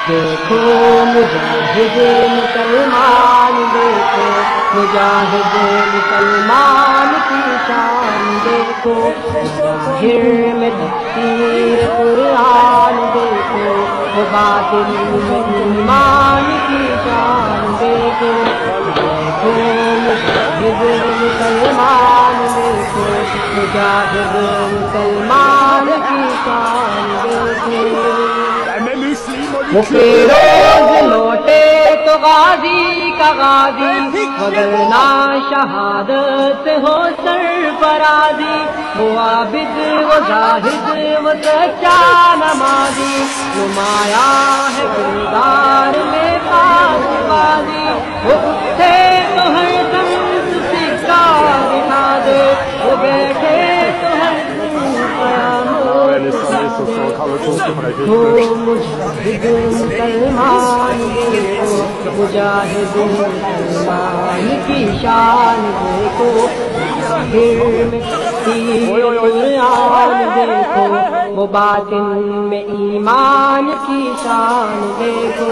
دیکھو مجاہد مسلمان، دیکھو مجاہد مسلمان کی شان، دیکھو ظاہر میں تفسیر قرآن، دیکھو باطن میں ایمان کی شان، دیکھو دیکھو مجاہد مسلمان، دیکھو مجاہد مسلمان کی شان، دیکھو وہ فیروز لوٹے تو غازی کا غازی، وگرنہ شہادت ہو سرفرازی، وہ عابد وہ زاہد وہ سچا نمازی، نمایاں ہے کردار میں پاک بازی، وہ اٹھے تو ہر دم سکہ دکھا دے، وہ بیٹھے تو ہر دم قیامت مجاہد مسلمان، دیکھو مجاہد مسلمان کی شان، دیکھو ظاہر میں قرآن، دیکھو وہ باطن میں ایمان کی شان، دیکھو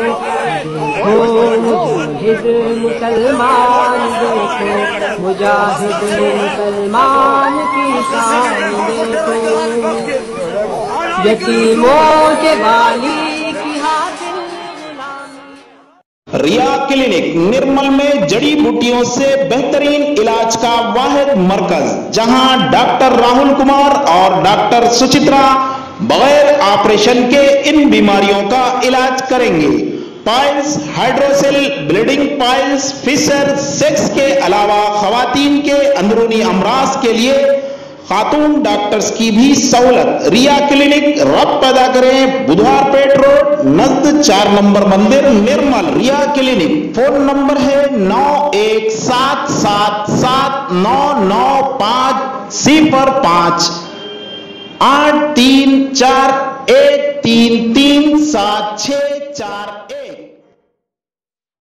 دیکھو مجاہد مسلمان، دیکھو مجاہد مسلمان کی شان، دیکھو یتیموں کے والی کی حاصل غلامی۔ ریا کلینک نرمل میں جڑی بوٹیوں سے بہترین علاج کا واحد مرکز، جہاں ڈاکٹر راہل کمار اور ڈاکٹر سچترا بغیر آپریشن کے ان بیماریوں کا علاج کریں گے۔ پائلز، ہائیڈروسیل، بلیڈنگ پائلز، فشر، سیکس کے علاوہ خواتین کے اندرونی امراض کے لیے خاتون ڈاکٹرز کی بھی سہولت۔ ریا کلینک رابطہ پیدا کریں، بدھوار پیٹ روڈ نزد 4 نمبر مندر نرمل۔ ریا کلینک فون نمبر ہے 9177799505 8341337641۔